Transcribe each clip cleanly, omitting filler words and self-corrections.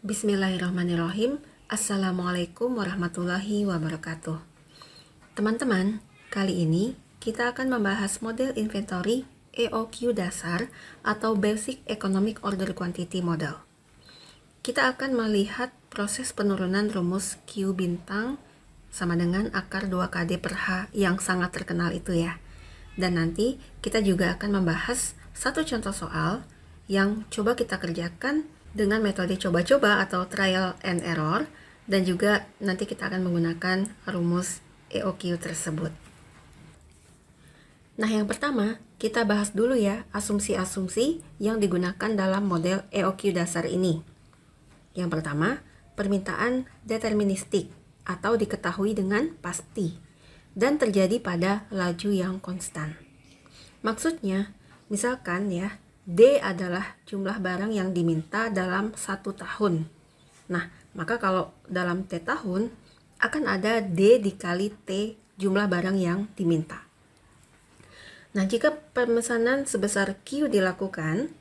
Bismillahirrahmanirrahim. Assalamualaikum warahmatullahi wabarakatuh. Teman-teman, kali ini kita akan membahas model inventory EOQ dasar atau Basic Economic Order Quantity Model. Kita akan melihat proses penurunan rumus Q bintang sama dengan akar 2KD per H yang sangat terkenal itu ya. Dan nanti kita juga akan membahas satu contoh soal yang coba kita kerjakan dengan metode coba-coba atau trial and error, dan juga nanti kita akan menggunakan rumus EOQ tersebut. Nah, yang pertama kita bahas dulu ya asumsi-asumsi yang digunakan dalam model EOQ dasar ini. Yang pertama, permintaan deterministik atau diketahui dengan pasti dan terjadi pada laju yang konstan. Maksudnya, misalkan ya, D adalah jumlah barang yang diminta dalam 1 tahun. Nah, maka kalau dalam T tahun akan ada D dikali T jumlah barang yang diminta. Nah, jika pemesanan sebesar Q dilakukan,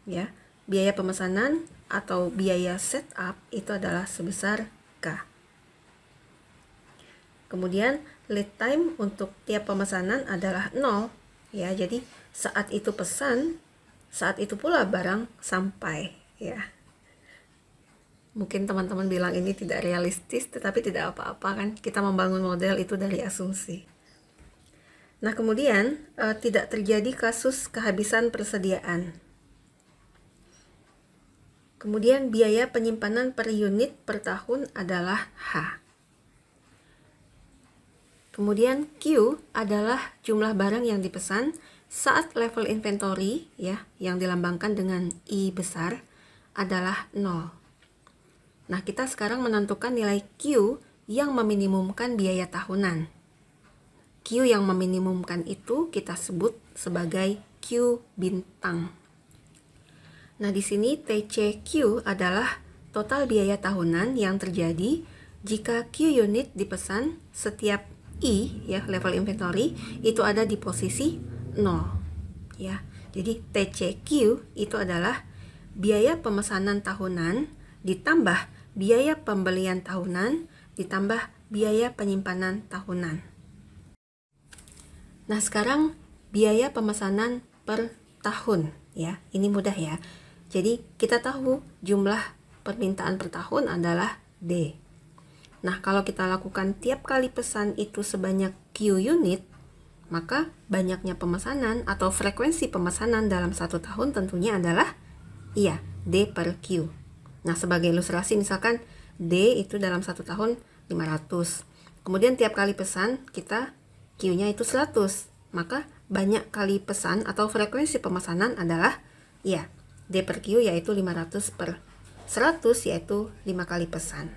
ya, biaya pemesanan atau biaya setup itu adalah sebesar K. Kemudian lead time untuk tiap pemesanan adalah 0, ya. Jadi saat itu pesan, saat itu pula barang sampai, ya. Mungkin teman-teman bilang ini tidak realistis, tetapi tidak apa-apa kan, kita membangun model itu dari asumsi. Nah, kemudian tidak terjadi kasus kehabisan persediaan. Kemudian biaya penyimpanan per unit per tahun adalah H. Kemudian Q adalah jumlah barang yang dipesan saat level inventory ya yang dilambangkan dengan I besar adalah 0. Nah, kita sekarang menentukan nilai Q yang meminimumkan biaya tahunan. Q yang meminimumkan itu kita sebut sebagai Q bintang. Nah, di sini TCQ adalah total biaya tahunan yang terjadi jika Q unit dipesan setiap I ya level inventory itu ada di posisi 0 ya. Jadi TCQ itu adalah biaya pemesanan tahunan ditambah biaya pembelian tahunan ditambah biaya penyimpanan tahunan. Nah, sekarang biaya pemesanan per tahun ya. Ini mudah ya. Jadi kita tahu jumlah permintaan per tahun adalah D. Nah, kalau kita lakukan tiap kali pesan itu sebanyak Q unit, maka banyaknya pemesanan atau frekuensi pemesanan dalam 1 tahun tentunya adalah D per Q. Nah, sebagai ilustrasi misalkan D itu dalam 1 tahun 500. Kemudian tiap kali pesan kita Q-nya itu 100. Maka banyak kali pesan atau frekuensi pemesanan adalah D per Q yaitu 500 per 100 yaitu 5 kali pesan.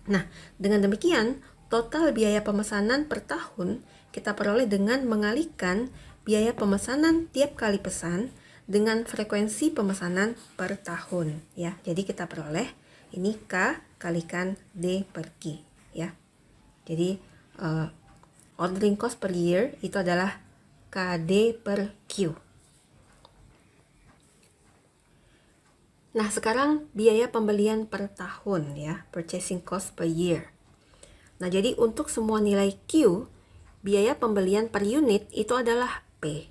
Nah, dengan demikian total biaya pemesanan per tahun kita peroleh dengan mengalihkan biaya pemesanan tiap kali pesan dengan frekuensi pemesanan per tahun ya. Jadi kita peroleh ini K kalikan D per Q ya. Jadi ordering cost per year itu adalah KD per Q. Nah, sekarang biaya pembelian per tahun ya, purchasing cost per year. Nah, jadi untuk semua nilai Q, biaya pembelian per unit itu adalah P.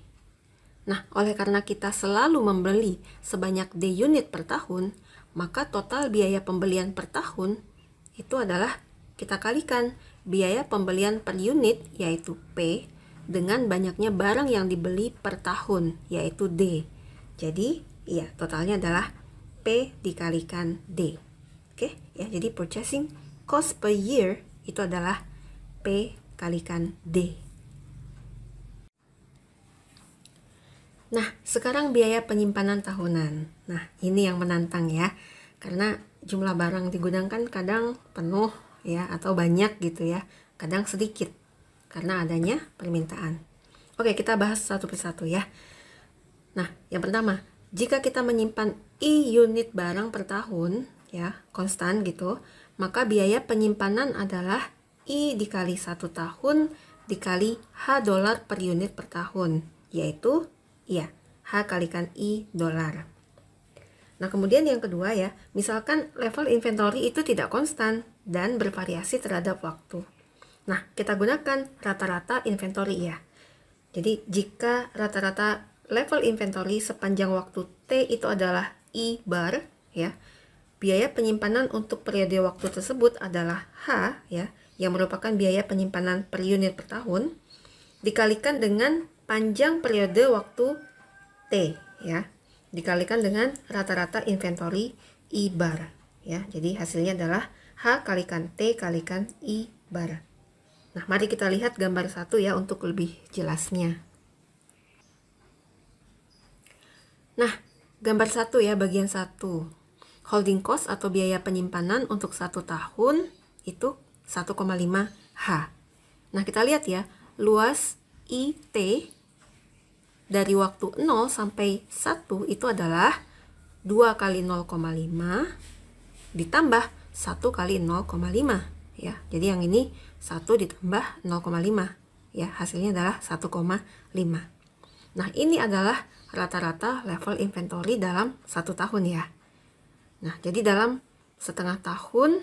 Nah, oleh karena kita selalu membeli sebanyak D unit per tahun, maka total biaya pembelian per tahun itu adalah kita kalikan biaya pembelian per unit yaitu P dengan banyaknya barang yang dibeli per tahun yaitu D. Jadi, totalnya adalah P dikalikan D. Oke, ya. Jadi purchasing cost per year itu adalah P kalikan D. Nah, sekarang biaya penyimpanan tahunan. Nah, ini yang menantang ya. Karena jumlah barang digunakan kadang penuh ya atau banyak gitu ya. Kadang sedikit karena adanya permintaan. Oke, kita bahas satu persatu ya. Nah, yang pertama, jika kita menyimpan I unit barang per tahun ya, konstan gitu, maka biaya penyimpanan adalah I dikali 1 tahun dikali H dolar per unit per tahun, yaitu H kalikan I dolar. Nah, kemudian yang kedua ya, misalkan level inventory itu tidak konstan dan bervariasi terhadap waktu. Nah, kita gunakan rata-rata inventory ya. Jadi, jika rata-rata level inventory sepanjang waktu T itu adalah I bar ya, biaya penyimpanan untuk periode waktu tersebut adalah H ya, yang merupakan biaya penyimpanan per unit per tahun, dikalikan dengan panjang periode waktu T ya, dikalikan dengan rata-rata inventory I bar ya. Jadi hasilnya adalah H kalikan T kalikan I bar. Nah, mari kita lihat gambar 1 ya untuk lebih jelasnya. Nah, gambar 1 ya, bagian 1. Holding cost atau biaya penyimpanan untuk 1 tahun itu 1,5 H. Nah, kita lihat ya, luas IT dari waktu 0 sampai 1 itu adalah 2 kali 0,5 ditambah 1 kali 0,5 ya. Jadi yang ini 1 ditambah 0,5 ya, hasilnya adalah 1,5. Nah, ini adalah rata-rata level inventory dalam 1 tahun ya. Nah, jadi dalam setengah tahun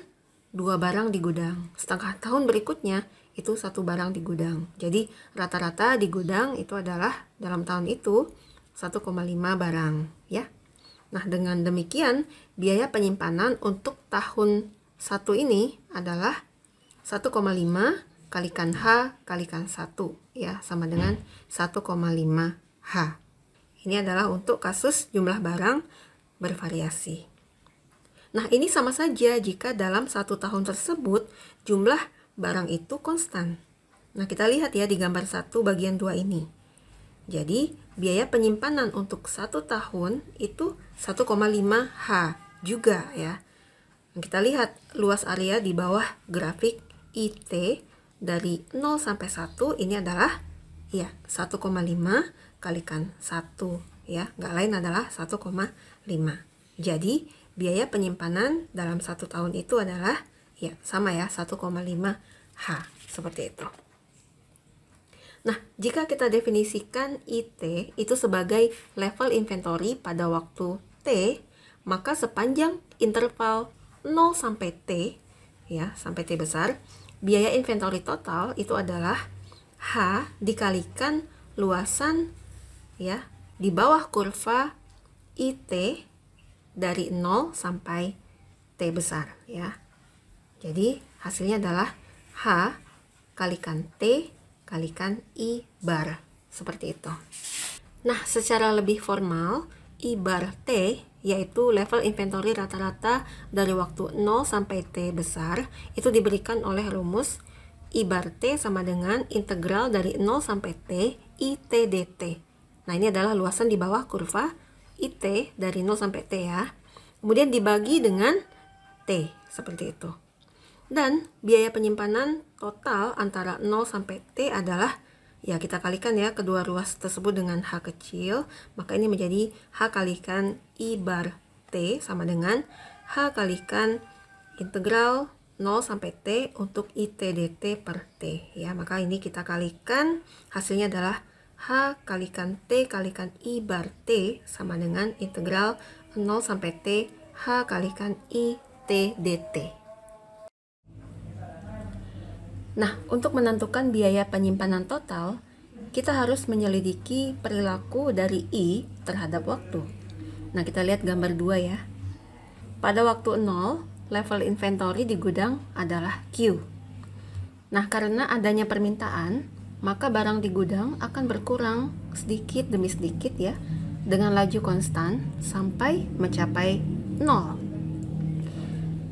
2 barang di gudang, setengah tahun berikutnya itu 1 barang di gudang. Jadi rata-rata di gudang itu adalah dalam tahun itu 1,5 barang ya. Nah, dengan demikian biaya penyimpanan untuk tahun 1 ini adalah 1,5 kalikan H kalikan 1 ya, sama dengan 1,5 H. Ini adalah untuk kasus jumlah barang bervariasi. Nah, ini sama saja jika dalam 1 tahun tersebut jumlah barang itu konstan. Nah, kita lihat ya di gambar 1 bagian 2 ini. Jadi, biaya penyimpanan untuk 1 tahun itu 1,5 H juga ya. Nah, kita lihat luas area di bawah grafik IT dari 0 sampai 1 ini adalah ya 1,5 kalikan 1 ya, nggak lain adalah 1,5. Jadi, biaya penyimpanan dalam 1 tahun itu adalah ya sama ya 1,5 H seperti itu. Nah, jika kita definisikan IT itu sebagai level inventory pada waktu T, maka sepanjang interval 0 sampai T ya, sampai T besar, biaya inventory total itu adalah H dikalikan luasan ya di bawah kurva IT dari 0 sampai T besar ya. Jadi hasilnya adalah H kalikan T kalikan I bar, seperti itu. Nah, secara lebih formal, I bar T yaitu level inventory rata-rata dari waktu 0 sampai T besar itu diberikan oleh rumus I bar T sama dengan integral dari 0 sampai T IT dt. Nah, ini adalah luasan di bawah kurva IT dari 0 sampai T ya. Kemudian dibagi dengan T, seperti itu. Dan biaya penyimpanan total antara 0 sampai T adalah, ya kita kalikan ya kedua ruas tersebut dengan H kecil, maka ini menjadi H kalikan I bar T sama dengan H kalikan integral 0 sampai T untuk IT dt per T ya. Maka ini kita kalikan, hasilnya adalah H kalikan T kalikan I bar T sama dengan integral 0 sampai T H kalikan IT dt. Nah, untuk menentukan biaya penyimpanan total, kita harus menyelidiki perilaku dari I terhadap waktu. Nah, kita lihat gambar 2 ya. Pada waktu 0, level inventory di gudang adalah Q. Nah, karena adanya permintaan, maka barang di gudang akan berkurang sedikit demi sedikit ya, dengan laju konstan sampai mencapai 0.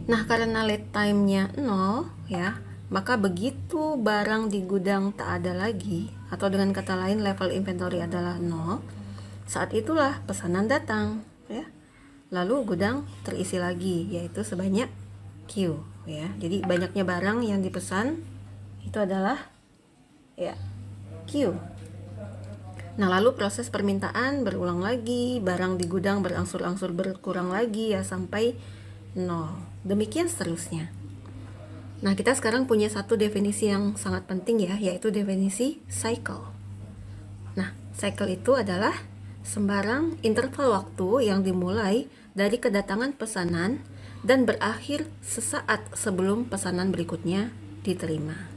Nah, karena lead time-nya 0 ya, maka begitu barang di gudang tak ada lagi, atau dengan kata lain level inventory adalah 0, saat itulah pesanan datang ya. Lalu gudang terisi lagi, yaitu sebanyak Q ya. Jadi banyaknya barang yang dipesan itu adalah ya Q. Nah, lalu proses permintaan berulang lagi, barang di gudang berangsur-angsur berkurang lagi ya sampai 0. Demikian seterusnya. Nah, kita sekarang punya satu definisi yang sangat penting ya, yaitu definisi cycle. Nah, cycle itu adalah sembarang interval waktu yang dimulai dari kedatangan pesanan dan berakhir sesaat sebelum pesanan berikutnya diterima.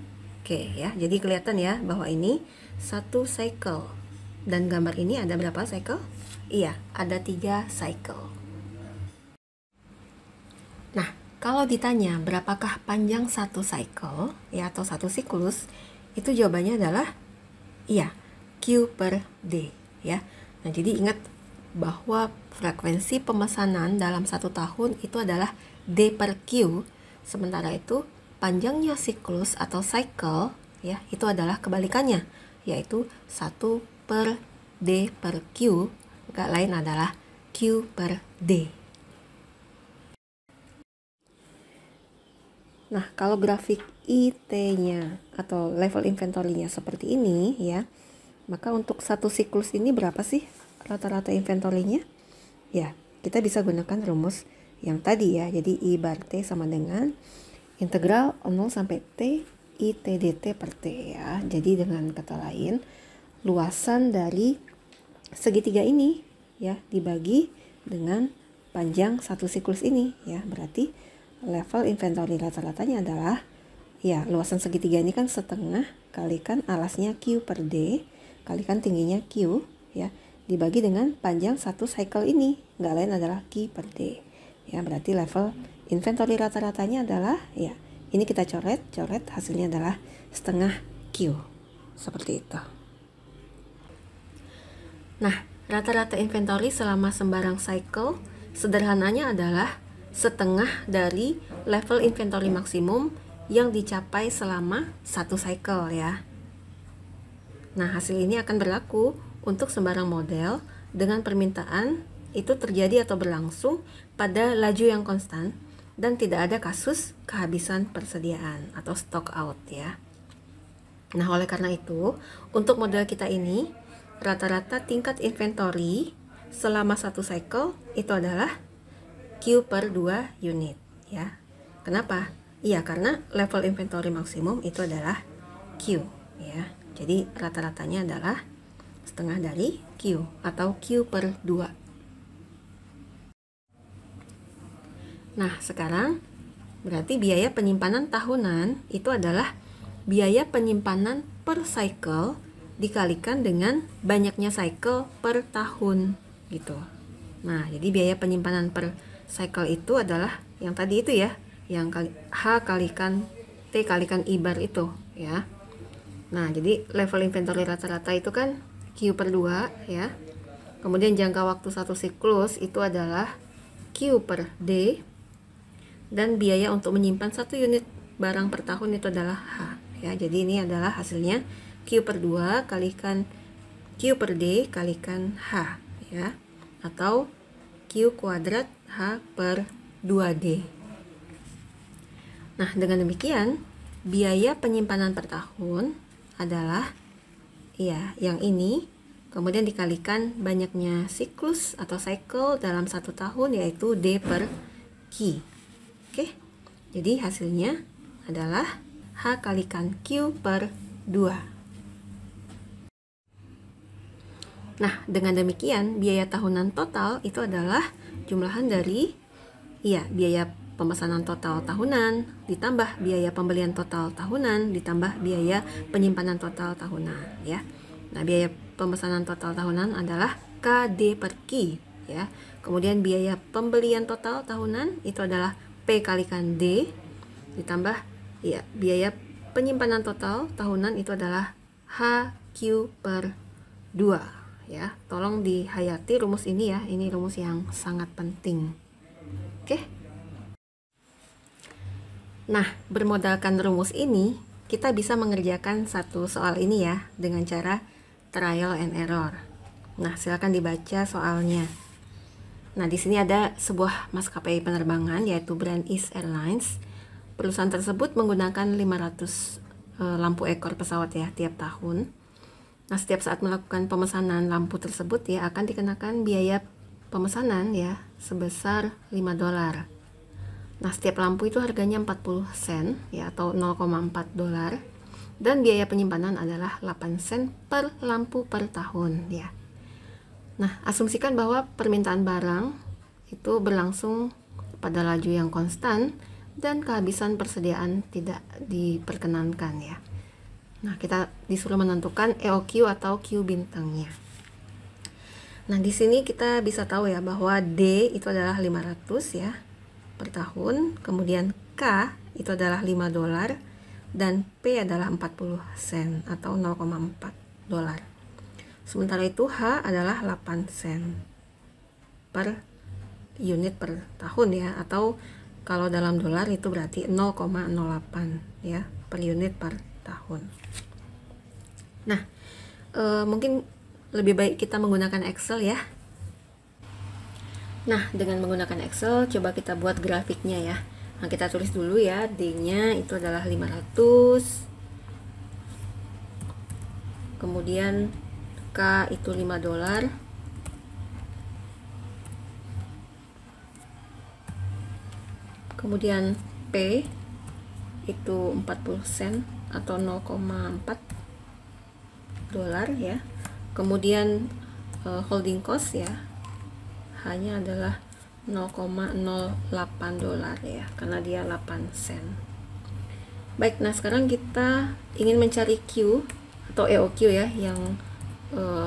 Oke ya, jadi kelihatan ya bahwa ini satu cycle. Dan gambar ini ada berapa cycle? Iya, ada 3 cycle. Nah, kalau ditanya berapakah panjang satu cycle ya atau satu siklus, itu jawabannya adalah iya, Q per D ya. Nah, jadi ingat bahwa frekuensi pemesanan dalam 1 tahun itu adalah D per Q, sementara itu panjangnya siklus atau cycle ya itu adalah kebalikannya, yaitu 1 per D per Q, gak lain adalah Q per D. Nah, kalau grafik IT-nya atau level inventory-nya seperti ini ya, maka untuk satu siklus ini berapa sih rata-rata inventory-nya? Ya, kita bisa gunakan rumus yang tadi ya. Jadi I bar T sama dengan integral 0 sampai T I T dt per T ya. Jadi dengan kata lain, luasan dari segitiga ini ya dibagi dengan panjang satu siklus ini ya. Berarti level inventory rata-ratanya adalah ya luasan segitiga ini kan setengah kalikan alasnya Q per D kalikan tingginya Q ya dibagi dengan panjang satu cycle ini, nggak lain adalah Q per D ya. Berarti level inventory rata-ratanya adalah ya ini kita coret hasilnya adalah setengah Q seperti itu. Nah, rata-rata inventory selama sembarang cycle sederhananya adalah setengah dari level inventory maksimum yang dicapai selama satu cycle ya. Nah, hasil ini akan berlaku untuk sembarang model dengan permintaan itu terjadi atau berlangsung pada laju yang konstan dan tidak ada kasus kehabisan persediaan atau stock out ya. Nah, oleh karena itu, untuk model kita ini rata-rata tingkat inventory selama satu cycle itu adalah Q per 2 unit ya. Kenapa? Iya, karena level inventory maksimum itu adalah Q ya. Jadi rata-ratanya adalah setengah dari Q atau Q per 2. Nah, sekarang berarti biaya penyimpanan tahunan itu adalah biaya penyimpanan per cycle dikalikan dengan banyaknya cycle per tahun gitu. Nah, jadi biaya penyimpanan per cycle itu adalah yang tadi itu ya, yang H kalikan T kalikan I bar itu ya. Nah, jadi level inventory rata-rata itu kan Q per 2 ya. Kemudian jangka waktu satu siklus itu adalah Q per D. Dan biaya untuk menyimpan satu unit barang per tahun itu adalah H ya. Jadi ini adalah hasilnya Q per 2 kalikan Q per D kalikan H ya. Atau Q kuadrat H per 2D. Nah, dengan demikian biaya penyimpanan per tahun adalah ya yang ini kemudian dikalikan banyaknya siklus atau cycle dalam satu tahun yaitu D per Q. Oke, jadi hasilnya adalah H kalikan Q per 2. Nah, dengan demikian biaya tahunan total itu adalah jumlahan dari ya biaya pemesanan total tahunan ditambah biaya pembelian total tahunan ditambah biaya penyimpanan total tahunan ya. Nah, biaya pemesanan total tahunan adalah KD per Q ya. Kemudian biaya pembelian total tahunan itu adalah P kalikan D ditambah ya biaya penyimpanan total tahunan itu adalah HQ per 2 ya. Tolong dihayati rumus ini ya, ini rumus yang sangat penting. Oke. Nah, bermodalkan rumus ini kita bisa mengerjakan satu soal ini ya dengan cara trial and error. Nah, silakan dibaca soalnya. Nah, di sini ada sebuah maskapai penerbangan yaitu Brand East Airlines. Perusahaan tersebut menggunakan 500 lampu ekor pesawat ya tiap tahun. Nah, setiap saat melakukan pemesanan lampu tersebut ya akan dikenakan biaya pemesanan ya sebesar $5. Nah, setiap lampu itu harganya 40 sen ya atau $0,4 dan biaya penyimpanan adalah 8 sen per lampu per tahun ya. Nah, asumsikan bahwa permintaan barang itu berlangsung pada laju yang konstan dan kehabisan persediaan tidak diperkenankan ya. Nah, kita disuruh menentukan EOQ atau Q bintangnya. Nah, di sini kita bisa tahu ya bahwa D itu adalah 500 ya per tahun, kemudian K itu adalah $5 dan P adalah 40 sen atau 0,4 dolar. Sementara itu H adalah 8 sen per unit per tahun ya, atau kalau dalam dolar itu berarti 0,08 ya per unit per tahun. Nah, mungkin lebih baik kita menggunakan Excel ya. Nah, dengan menggunakan Excel coba kita buat grafiknya ya. Nah, kita tulis dulu ya, D-nya itu adalah 500. Kemudian K itu $5. Kemudian P itu 40 sen atau 0,4 dolar ya. Kemudian holding cost ya hanya adalah 0,08 dolar ya, karena dia 8 sen. Baik, nah sekarang kita ingin mencari Q atau EOQ ya, yang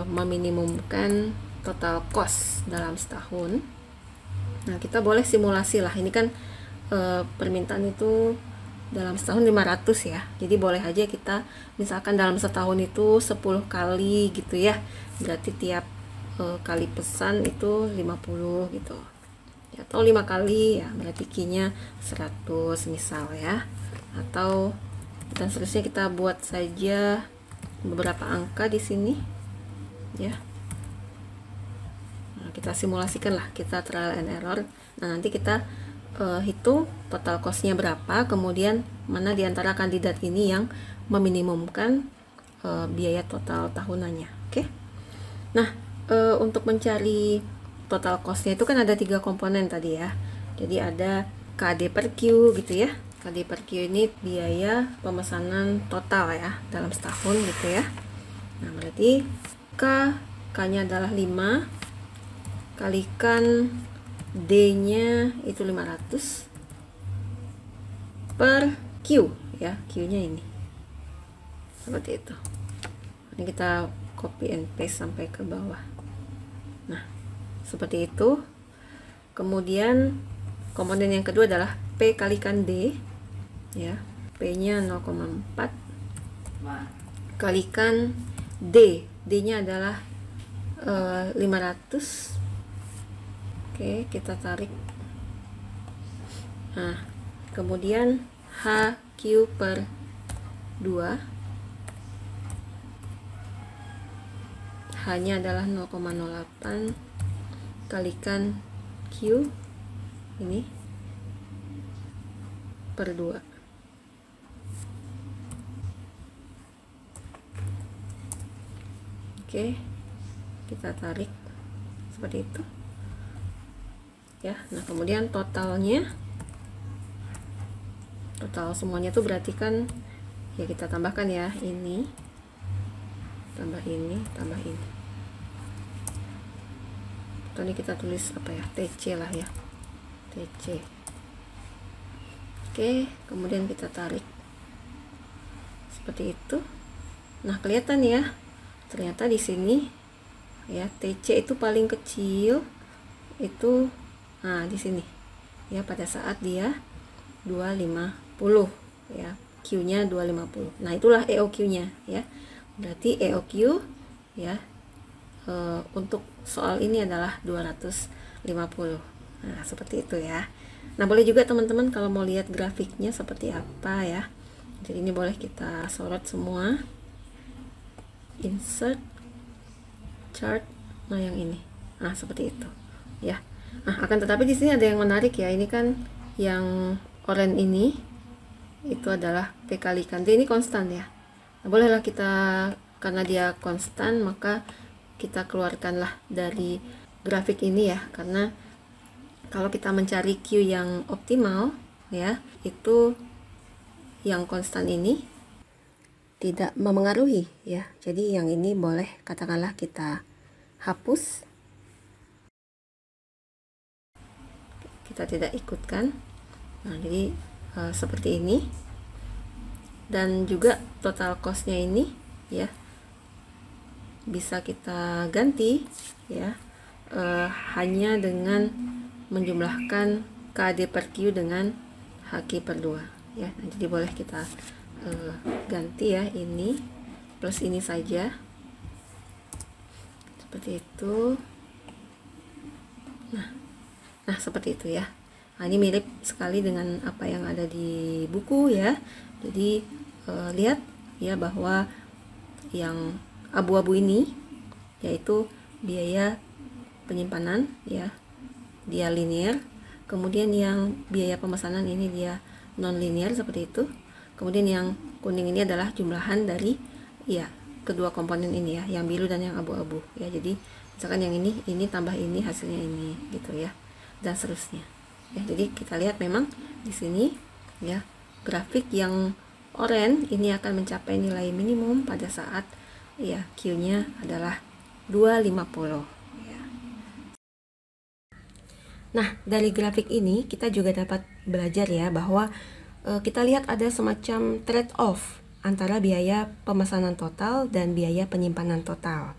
meminimumkan total cost dalam setahun. Nah, kita boleh simulasi lah. Ini kan permintaan itu dalam setahun 500 ya. Jadi boleh aja kita misalkan dalam setahun itu 10 kali gitu ya. Berarti tiap kali pesan itu 50 gitu. Ya, atau 5 kali ya, berarti Q-nya 100 misal ya. Atau dan seterusnya, kita buat saja beberapa angka di sini ya. Nah, kita simulasikan lah, kita trial and error. Nah, nanti kita hitung total cost-nya berapa, kemudian mana diantara kandidat ini yang meminimumkan biaya total tahunannya. Oke. Nah, untuk mencari total cost-nya itu kan ada 3 komponen tadi ya. Jadi ada KD per Q gitu ya. KD per Q ini biaya pemesanan total ya dalam setahun gitu ya. Nah, berarti K-nya adalah 5 kalikan D-nya itu 500 per Q ya, Q-nya ini. Seperti itu. Ini kita copy and paste sampai ke bawah. Nah, seperti itu. Kemudian komponen yang kedua adalah P kalikan D ya. P-nya 0,4 kalikan D. D-nya adalah 500. Oke, kita tarik. Nah, kemudian HQ per 2. H-nya adalah 0,08 kalikan Q ini per 2. Oke, kita tarik seperti itu ya. Nah, kemudian totalnya, total semuanya itu berarti kan ya, kita tambahkan ya, ini tambah ini tambah ini. Atau ini kita tulis apa ya, TC lah ya, TC. Oke, kemudian kita tarik seperti itu. Nah, kelihatan ya, ternyata di sini ya TC itu paling kecil itu, nah di sini ya, pada saat dia 250 ya, Q-nya 250. Nah, itulah EOQ-nya ya. Berarti EOQ ya untuk soal ini adalah 250. Nah, seperti itu ya. Nah, boleh juga teman-teman kalau mau lihat grafiknya seperti apa ya. Jadi ini boleh kita sorot semua. Insert chart. Nah, yang ini. Nah, seperti itu ya. Nah, akan tetapi di sini ada yang menarik ya. Ini kan yang oranye ini itu adalah P kalikan D, ini konstan ya. Nah, bolehlah kita, karena dia konstan, maka kita keluarkanlah dari grafik ini ya, karena kalau kita mencari Q yang optimal ya, itu yang konstan ini tidak memengaruhi ya. Jadi yang ini boleh katakanlah kita hapus. kita tidak ikutkan. Nah, jadi seperti ini. Dan juga total cost-nya ini ya bisa kita ganti ya hanya dengan menjumlahkan KD per Q dengan HQ per 2 ya. Nah, jadi boleh kita ganti ya, ini plus ini saja seperti itu. Nah seperti itu ya. Nah, ini mirip sekali dengan apa yang ada di buku ya. Jadi lihat ya bahwa yang abu-abu ini yaitu biaya penyimpanan ya, dia linear. Kemudian yang biaya pemesanan ini dia non linear seperti itu. Kemudian yang kuning ini adalah jumlahan dari ya kedua komponen ini ya, yang biru dan yang abu-abu ya. Jadi misalkan yang ini tambah ini, hasilnya ini gitu ya, dan seterusnya ya. Jadi kita lihat memang di sini ya, grafik yang oranye ini akan mencapai nilai minimum pada saat ya Q-nya adalah 250 ya. Nah, dari grafik ini kita juga dapat belajar ya bahwa kita lihat ada semacam trade-off antara biaya pemesanan total dan biaya penyimpanan total.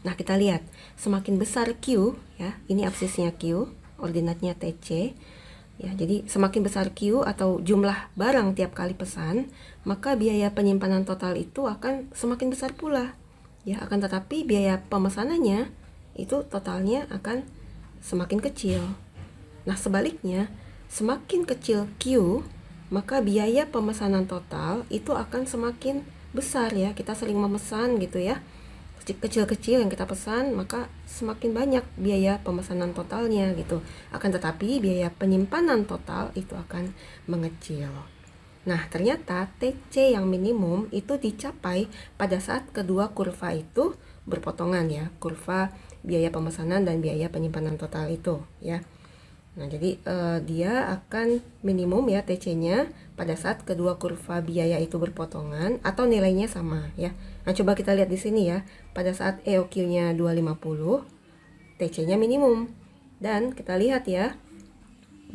Nah, kita lihat semakin besar Q ya, ini absisnya Q, ordinatnya TC. Ya, jadi semakin besar Q atau jumlah barang tiap kali pesan, maka biaya penyimpanan total itu akan semakin besar pula. Ya, akan tetapi biaya pemesanannya itu totalnya akan semakin kecil. Nah, sebaliknya, semakin kecil Q, maka biaya pemesanan total itu akan semakin besar ya. Kita sering memesan gitu ya. Kecil-kecil yang kita pesan, maka semakin banyak biaya pemesanan totalnya gitu. Akan tetapi biaya penyimpanan total itu akan mengecil. Nah, ternyata TC yang minimum itu dicapai pada saat kedua kurva itu berpotongan ya, kurva biaya pemesanan dan biaya penyimpanan total itu ya. Nah, jadi dia akan minimum ya TC-nya pada saat kedua kurva biaya itu berpotongan atau nilainya sama ya. Nah, coba kita lihat di sini ya. Pada saat EOQ-nya 250, TC-nya minimum. Dan kita lihat ya,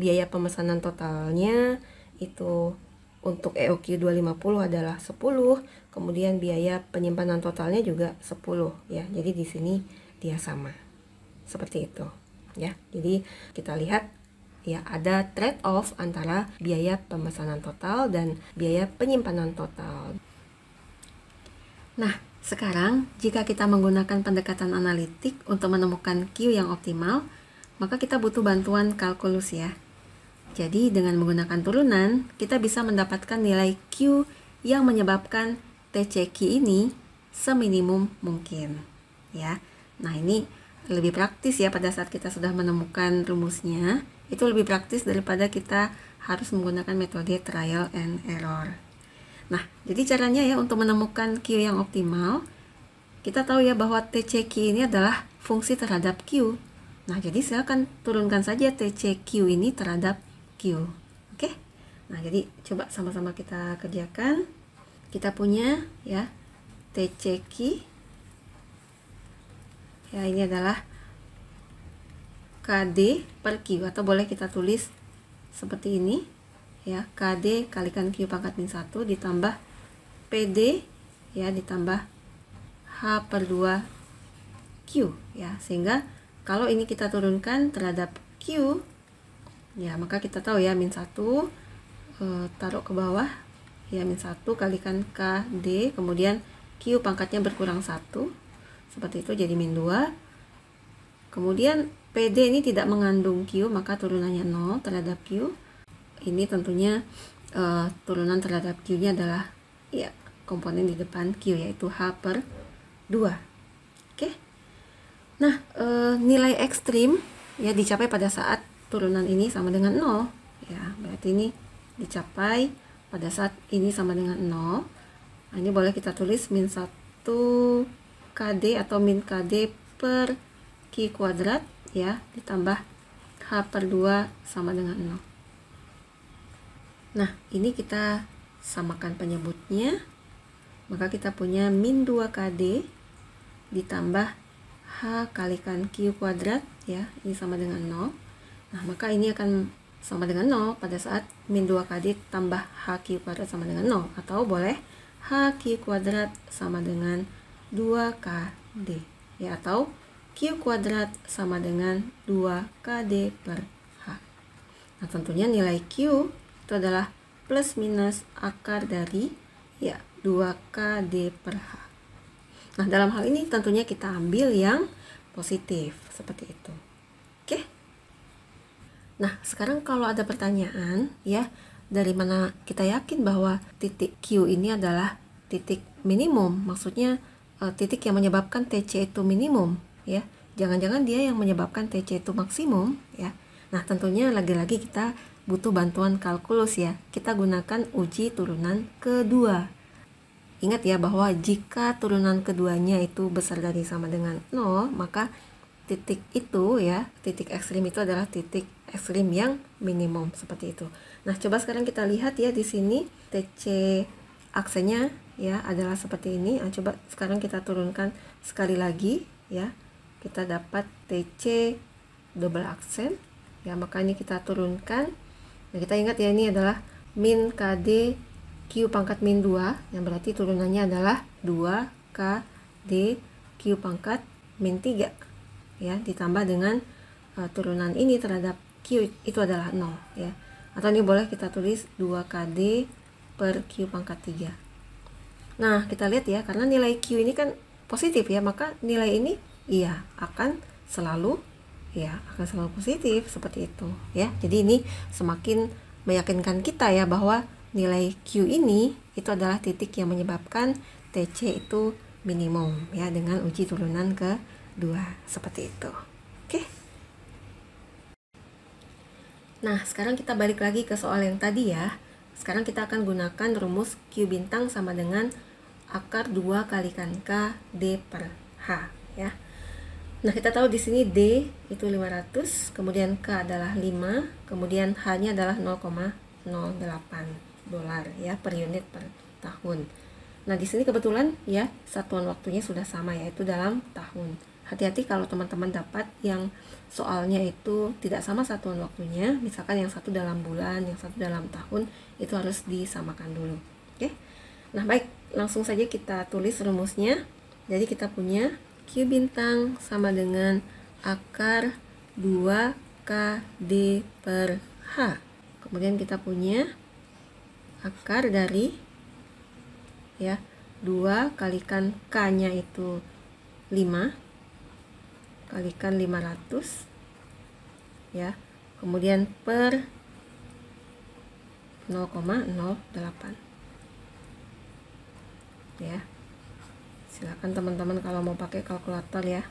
biaya pemesanan totalnya itu untuk EOQ 250 adalah 10, kemudian biaya penyimpanan totalnya juga 10 ya. Jadi di sini dia sama. Seperti itu. Ya, jadi kita lihat ya ada trade off antara biaya pemesanan total dan biaya penyimpanan total. Nah, sekarang jika kita menggunakan pendekatan analitik untuk menemukan Q yang optimal, maka kita butuh bantuan kalkulus ya. Jadi dengan menggunakan turunan, kita bisa mendapatkan nilai Q yang menyebabkan TCQ ini seminimum mungkin ya. Nah, ini lebih praktis ya pada saat kita sudah menemukan rumusnya. Itu lebih praktis daripada kita harus menggunakan metode trial and error. Nah, jadi caranya ya untuk menemukan Q yang optimal, kita tahu ya bahwa TCQ ini adalah fungsi terhadap Q. Nah, jadi saya akan turunkan saja TCQ ini terhadap Q. Oke? Nah, jadi coba sama-sama kita kerjakan. Kita punya ya TCQ. Ya, ini adalah KD per Q, atau boleh kita tulis seperti ini ya, KD kalikan Q pangkat min 1 ditambah PD ya ditambah H per 2 Q ya. Sehingga kalau ini kita turunkan terhadap Q ya, maka kita tahu ya min 1 taruh ke bawah ya, min 1 kalikan KD, kemudian Q pangkatnya berkurang 1 seperti itu, jadi min 2. Kemudian PD ini tidak mengandung Q, maka turunannya 0 terhadap Q. Ini tentunya turunan terhadap Q nya adalah ya komponen di depan Q, yaitu H per 2. Oke. Nah, nilai ekstrim ya dicapai pada saat turunan ini sama dengan 0 ya. Berarti ini dicapai pada saat ini sama dengan 0. Nah, ini boleh kita tulis min 1 KD atau min KD per Q kuadrat ya ditambah H per 2 sama dengan 0. Nah, ini kita samakan penyebutnya, maka kita punya min 2 KD ditambah H kalikan Q kuadrat ya, ini sama dengan 0. Nah, maka ini akan sama dengan 0 pada saat min 2kd tambah hq kuadrat sama dengan 0. Atau boleh hq kuadrat sama dengan 2kd. Ya, atau q kuadrat sama dengan 2kd per h. Nah, tentunya nilai q itu adalah plus minus akar dari ya 2kd per h. Nah, dalam hal ini tentunya kita ambil yang positif seperti itu. Oke. Nah, sekarang kalau ada pertanyaan ya, dari mana kita yakin bahwa titik Q ini adalah titik minimum? Maksudnya titik yang menyebabkan TC itu minimum ya. Jangan-jangan dia yang menyebabkan TC itu maksimum ya. Nah, tentunya lagi-lagi kita butuh bantuan kalkulus ya. Kita gunakan uji turunan kedua. Ingat ya bahwa jika turunan keduanya itu besar dari sama dengan 0, maka titik itu ya, titik ekstrim itu adalah titik ekstrim yang minimum seperti itu. Nah, coba sekarang kita lihat ya di sini TC aksennya ya adalah seperti ini. Nah, coba sekarang kita turunkan sekali lagi ya. Kita dapat TC double aksen ya, maka ini kita turunkan. Nah, kita ingat ya ini adalah min KD Q pangkat min 2, yang berarti turunannya adalah 2kd Q pangkat min 3 ya, ditambah dengan turunan ini terhadap Q itu adalah 0 ya. Atau ini boleh kita tulis 2kd per Q pangkat 3. Nah, kita lihat ya, karena nilai Q ini kan positif ya, maka nilai ini iya akan selalu positif seperti itu ya. Jadi ini semakin meyakinkan kita ya bahwa nilai Q ini itu adalah titik yang menyebabkan TC itu minimum ya, dengan uji turunan kedua seperti itu. Oke. Nah, sekarang kita balik lagi ke soal yang tadi ya. Sekarang kita akan gunakan rumus Q bintang sama dengan akar 2 kalikan K D per H ya. Nah, kita tahu di sini D itu 500, kemudian K adalah 5, kemudian H-nya adalah 0,08 dolar ya per unit per tahun. Nah, di sini kebetulan ya satuan waktunya sudah sama, yaitu dalam tahun. Hati-hati kalau teman-teman dapat yang soalnya itu tidak sama satuan waktunya, misalkan yang satu dalam bulan, yang satu dalam tahun, itu harus disamakan dulu. Oke. Nah, baik, langsung saja kita tulis rumusnya. Jadi kita punya Q bintang sama dengan akar 2kd per H. Kemudian kita punya akar dari ya 2 kalikan K nya itu 5 kalikan 500 ya, kemudian per 0,08 ya. Silakan teman-teman kalau mau pakai kalkulator ya.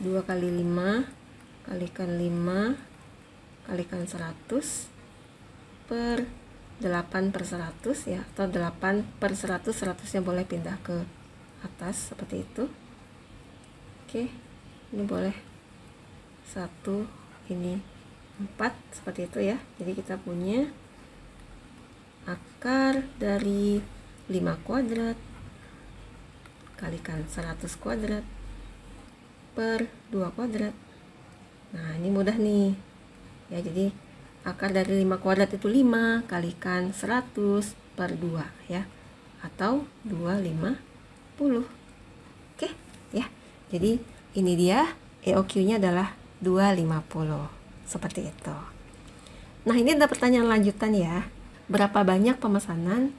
2 kali 5 kalikan 5 kalikan 100 per 8 per 100 ya, atau 8 per 100, 100-nya boleh pindah ke atas seperti itu. Oke, ini boleh 1, ini 4 seperti itu ya. Jadi kita punya akar dari 5 kuadrat kalikan 100 kuadrat per 2 kuadrat. Nah, ini mudah nih ya. Jadi akar dari 5 kuadrat itu 5 kalikan 100 per 2 ya, atau 250. Oke ya. Jadi ini dia EOQ nya adalah 250 seperti itu. Nah, ini ada pertanyaan lanjutan ya. Berapa banyak pemesanan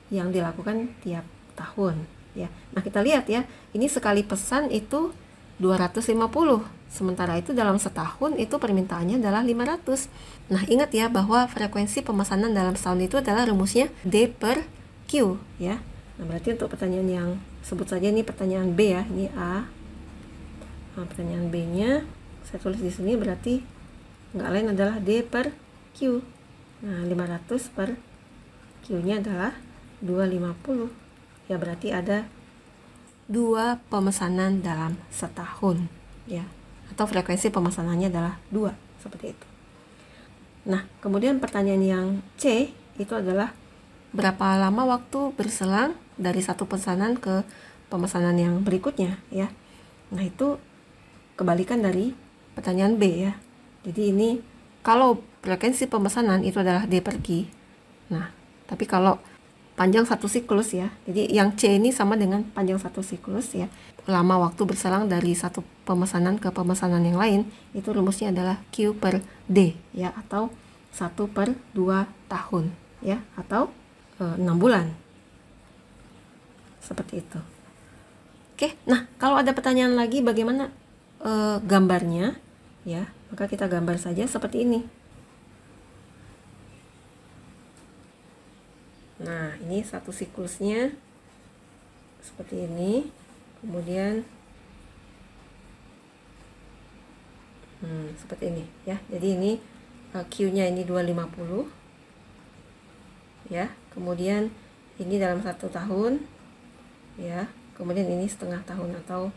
yang dilakukan tiap tahun ya. Nah, kita lihat ya, ini sekali pesan itu 250, sementara itu dalam setahun itu permintaannya adalah 500. Nah, ingat ya bahwa frekuensi pemesanan dalam setahun itu adalah rumusnya D per Q ya. Nah, berarti untuk pertanyaan yang sebut saja ini pertanyaan B ya, ini A. Nah, pertanyaan B nya saya tulis di sini berarti nggak lain adalah D per Q. Nah, 500 per Q nya adalah 250 ya, berarti ada 2 pemesanan dalam setahun ya, atau frekuensi pemesanannya adalah 2 seperti itu. Nah, kemudian pertanyaan yang C itu adalah berapa lama waktu berselang dari satu pesanan ke pemesanan yang berikutnya ya. Nah, itu kebalikan dari pertanyaan B ya. Jadi ini kalau frekuensi pemesanan itu adalah D per Q. Nah, tapi kalau panjang satu siklus ya, jadi yang C ini sama dengan panjang satu siklus ya, lama waktu berselang dari satu pemesanan ke pemesanan yang lain, itu rumusnya adalah Q per D ya, atau 1 per 2 tahun ya, atau 6 bulan. Seperti itu. Oke, nah kalau ada pertanyaan lagi bagaimana gambarnya ya, maka kita gambar saja seperti ini. Nah, ini satu siklusnya seperti ini. Kemudian seperti ini ya. Jadi ini Q-nya ini 250 ya. Kemudian ini dalam 1 tahun ya. Kemudian ini setengah tahun atau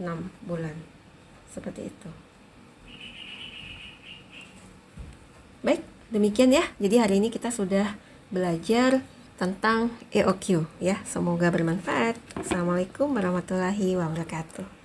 6 bulan. Seperti itu. Baik, demikian ya. Jadi hari ini kita sudah belajar tentang EOQ ya. Semoga bermanfaat. Assalamualaikum warahmatullahi wabarakatuh.